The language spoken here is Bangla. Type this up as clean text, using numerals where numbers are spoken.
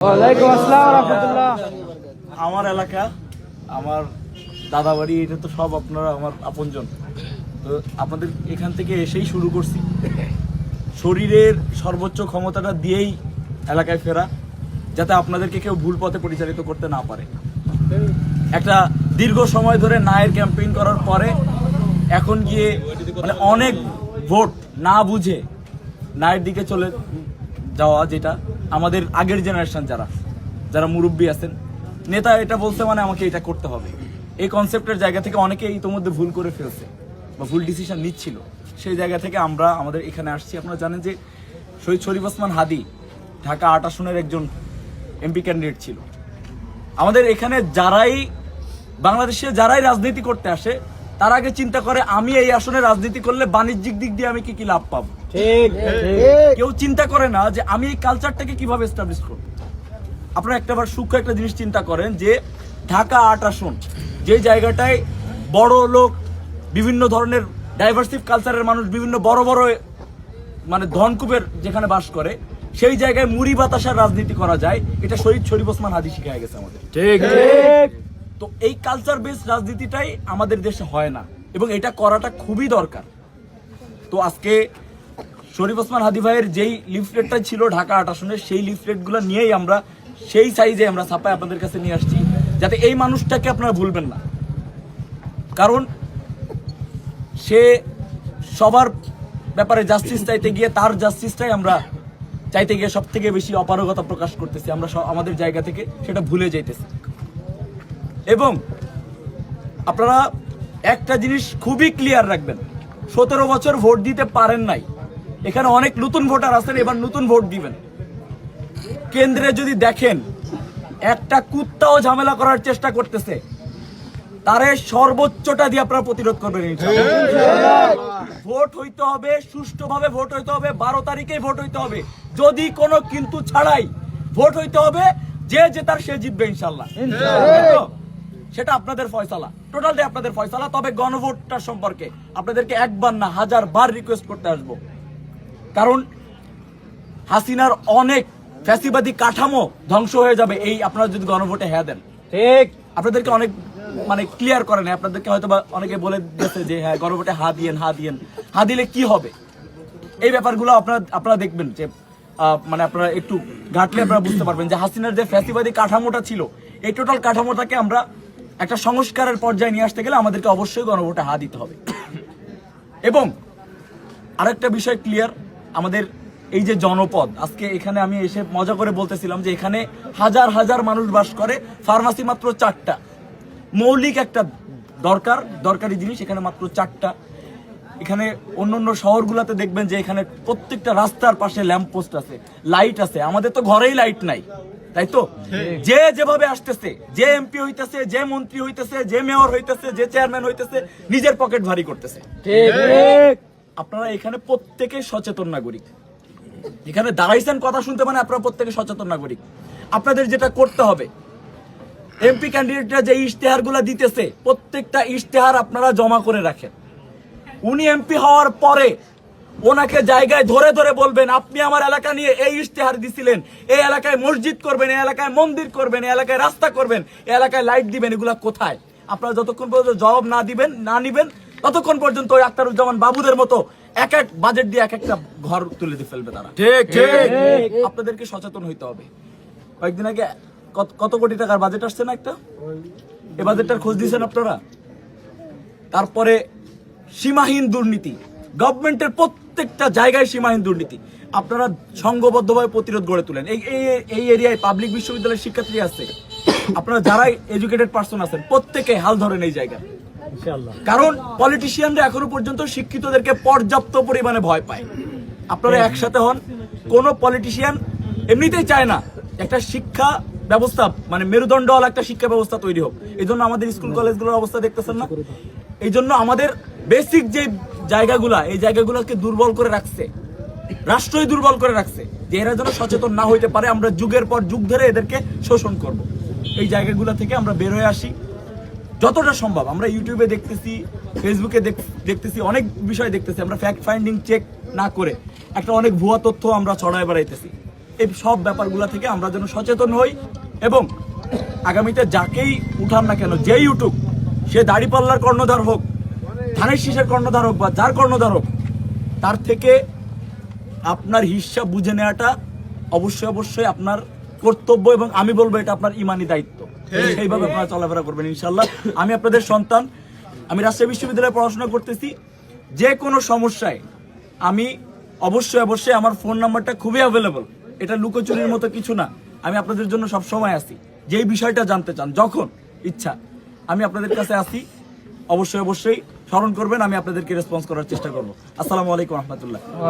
ওয়ালাইকুম আসসালাম ওয়া রাহমাতুল্লাহ। আমার এলাকা, আমার দাদা বাড়ি, এটা তো সব আপনারা আমার আপনজন। তো আপনাদের এখান থেকে এসেই শুরু করছি, শরীরের সর্বোচ্চ ক্ষমতাটা দিয়েই এলাকায় ফেরা, যাতে আপনাদেরকে কেউ ভুল পথে পরিচালিত করতে না পারে। একটা দীর্ঘ সময় ধরে নায়ের ক্যাম্পেইন করার পরে এখন গিয়ে মানে অনেক ভোট না বুঝে নায়ের দিকে চলে যাওয়া, যেটা আমাদের আগের জেনারেশন যারা মুরব্বী আছেন, নেতা এটা বলছে মানে আমাকে এটা করতে হবে, এই কনসেপ্টের জায়গা থেকে অনেকে ইতোমধ্যে ভুল করে ফেলছে বা ভুল ডিসিশন নিচ্ছিল। সেই জায়গা থেকে আমরা আমাদের এখানে আসছি। আপনারা জানেন যে শহীদ শরীফ ওসমান হাদি ঢাকা ৮ আসনের একজন এমপি ক্যান্ডিডেট ছিল। আমাদের এখানে বাংলাদেশে যারাই রাজনীতি করতে আসে, তার আগে চিন্তা করে আমি এই আসনে রাজনীতি করলে বাণিজ্যিক দিক দিয়ে আমি কি লাভ পাবো। কেউ চিন্তা করে না যে আমি এই কালচারটাকে কিভাবে এস্টাবলিশ করব। আপনারা একটাবার সূক্ষ্ম একটা জিনিস চিন্তা করেন যে ঢাকা ৮ আসন, যে জায়গাটায় বড় লোক, বিভিন্ন ধরনের ডাইভার্সিভ কালচারের মানুষ, বিভিন্ন বড় বড় মানে ধনকুবের যেখানে বাস করে, সেই জায়গায় মুড়ি বাতাসার রাজনীতি করা যায়, এটা শহীদ শরীফ ওসমান হাদি শিখায় গেছে আমাদের। তো এই কালচার বেসড রাজনীতিটাই আমাদের দেশে হয় না, এবং এটা করাটা খুবই দরকার। তো আজকে শরীফ ওসমান হাদি ভাইয়ের যেই লিফলেটটা ছিল ঢাকা ৮ আসনের, সেই লিফলেটগুলো নিয়েই আমরা সেই সাইজে আমরা ছাপায় আপনাদের কাছে নিয়ে আসছি, যাতে এই মানুষটাকে আপনারা ভুলবেন না। কারণ সে সবার ব্যাপারে জাস্টিস চাইতে গিয়ে তার জাস্টিসটাই আমরা চাইতে গিয়ে সব থেকে বেশি অপারগতা প্রকাশ করতেছি, আমরা আমাদের জায়গা থেকে সেটা ভুলে যাইতেছি। এবং আপনারা একটা জিনিস খুবই ক্লিয়ার রাখবেন, 17 বছর ভোট দিতে পারেন নাই, এখানে অনেক নতুন ভোটার আছেন, এবার নতুন ভোট দিবেন। কেন্দ্রে যদি দেখেন একটা কুত্তাও ঝামেলা করার চেষ্টা করতেছে, তারে সর্বোচ্চটা দিয়ে আপনারা প্রতিরোধ করবেন ইনশাআল্লাহ। ভোট হইতে হবে, সুষ্ঠুভাবে ভোট হইতে হবে, 12 তারিখেই ভোট হইতে হবে, যদি কোনো কিন্তু ছাড়াই ভোট হইতে হবে, যে জেতার সে জিতবে ইনশাআল্লাহ। সেটা আপনাদের ফয়সালা, টোটালটাই আপনাদের ফয়সালা। তবে গণভোটটা সম্পর্কে আপনাদেরকে একবার না 1000 বার রিকোয়েস্ট করতে আসবো, কারণ হাসিনার অনেক ফ্যাসিবাদী কাঠামো ধ্বংস হয়ে যাবে এই আপনারা যদি গণভোটে হ্যাঁ দেন। ঠিক, আপনাদেরকে অনেক মানে ক্লিয়ার করে না, আপনাদেরকে হয়তো বা অনেকে বলে দিয়েছে যে হ্যাঁ গণভোটে হা দিলে কি হবে। এই ব্যাপারগুলো আপনারা দেখবেন যে মানে আপনারা একটু ঘাটলে আপনারা বুঝতে পারবেন যে হাসিনার যে ফ্যাসিবাদী কাঠামোটা ছিল, এই টোটাল কাঠামোটাকে আমরা একটা সংস্কারের পর্যায়ে নিয়ে আসতে গেলে আমাদেরকে অবশ্যই গণভোটে হা দিতে হবে। এবং আরেকটা বিষয় ক্লিয়ার, আমাদের এই যে জনপদ, আজকে এখানে আমি এসে মজা করে বলতেছিলাম যে এখানে হাজার হাজার মানুষ বাস করে, ফার্মাসি মাত্র 4টা, মৌলিক একটা দরকারি জিনিস এখানে মাত্র 4টা। এখানে অন্য শহরগুলোতে দেখবেন যে এখানে প্রত্যেকটা রাস্তার পাশে ল্যাম্প পোস্ট আছে, লাইট আছে, আমাদের তো ঘরেই লাইট নাই, তাই তো? যে যেভাবে আসতেছে, যে এমপি হইতেছে, যে মন্ত্রী হইতেছে, যে মেয়র হইতেছে, যে চেয়ারম্যান হইতেছে, নিজের পকেট ভারী করতেছে। আপনারা এখানে প্রত্যেকে সচেতন নাগরিক, এখানে দাঁড়াইছেন কথা শুনতে, মানে আপনারা প্রত্যেকে সচেতন নাগরিক। আপনাদের যেটা করতে হবে, এমপি ক্যান্ডিডেটরা যে ইশতেহারগুলো দিতেছে, প্রত্যেকটা ইশতেহার আপনারা জমা করে রাখেন। উনি এমপি হওয়ার পরে ওনাকে জায়গায় ধরে ধরে বলবেন, আপনি আমার এলাকা নিয়ে এই ইশতেহার দিছিলেন, এই এলাকায় মসজিদ করবেন, এই এলাকায় মন্দির করবেন, এই এলাকায় রাস্তা করবেন, এই এলাকায় লাইট দিবেন, এগুলা কোথায়? আপনারা যতক্ষণ পর্যন্ত জবাব না নিবেন ততক্ষণ পর্যন্ত ওই আখতারুজ্জামান বাবুদের মতো এক বাজেট দিয়ে এক একটা ঘর তুলে দিয়ে ফেলবে তারা। ঠিক, আপনাদেরকে সচেতন হইতে হবে। কয়েকদিন আগে কত কোটি টাকার বাজেট আসছে না একটা, এই বাজেটটার খোঁজ দিয়েছেন আপনারা? তারপরে সীমাহীন দুর্নীতি, গভর্নমেন্টের প্রত্যেকটা জায়গায় সীমাহীন দুর্নীতি, আপনারা সংঘবদ্ধভাবে প্রতিরোধ গড়ে তুলেন। এই এরিয়ায় পাবলিক বিশ্ববিদ্যালয়ের শিক্ষার্থী আছে, আপনারা যারাই এডুকেটেড পার্সন আছেন প্রত্যেকে হাল ধরেন এই জায়গায়, কারণ পলিটিশিয়ানরা এখনো পর্যন্ত শিক্ষিতদেরকে পর্যাপ্ত পরিমাণে ভয় পায়। আপনারা একসাথে হন। কোন পলিটিশিয়ান এমনিতেই চায় না একটা শিক্ষা ব্যবস্থা মানে মেরুদণ্ডওয়ালা একটা শিক্ষা ব্যবস্থা তৈরি হোক। এই জন্য আমাদের স্কুল কলেজগুলোর অবস্থা দেখতেছেন না, এই জন্য আমাদের বেসিক যে জায়গাগুলা, এই জায়গাগুলোকে দুর্বল করে রাখছে, রাষ্ট্রই দুর্বল করে রাখছে, যে এরা যেন সচেতন না হইতে পারে। আমরা যুগের পর যুগ ধরে এদেরকে শোষণ করব। এই জায়গাগুলো থেকে আমরা বের হয়ে আসি যতটা সম্ভব। আমরা ইউটিউবে দেখতেছি, ফেসবুকে দেখতেছি, অনেক বিষয় দেখতেছি, আমরা ফ্যাক্ট ফাইন্ডিং চেক না করে একটা অনেক ভুয়া তথ্য আমরা ছড়ায় বেড়াইতেছি। এই সব ব্যাপারগুলো থেকে আমরা যেন সচেতন হই এবং আগামীতে যাকেই উঠান না কেন, যেই উঠুক, সে দাড়িপাল্লার কর্ণধার হোক, ধানের শীষের কর্ণধার হোক বা যার কর্ণধার হোক, তার থেকে আপনার হিসাব বুঝে নেওয়াটা অবশ্যই আপনার কর্তব্য এবং আমি বলবো এটা আপনার ইমানি দায়িত্ব। সেইভাবে আপনারা চলাফেরা করবেন ইনশাল্লাহ। আমি আপনাদের সন্তান, আমি রাজশাহী বিশ্ববিদ্যালয়ে পড়াশোনা করতেছি। যে কোনো সমস্যায় আমি অবশ্যই আমার ফোন নাম্বারটা খুবই অ্যাভেলেবল, এটা লুকোচুরির মতো কিছু না। আমি আপনাদের জন্য সব সময় আসি, যেই বিষয়টা জানতে চান যখন ইচ্ছা আমি আপনাদের কাছে আসি। অবশ্যই স্মরণ করবেন, আমি আপনাদেরকে রেসপন্স করার চেষ্টা করবো। আসসালামু আলাইকুম রহমতুল্লাহ।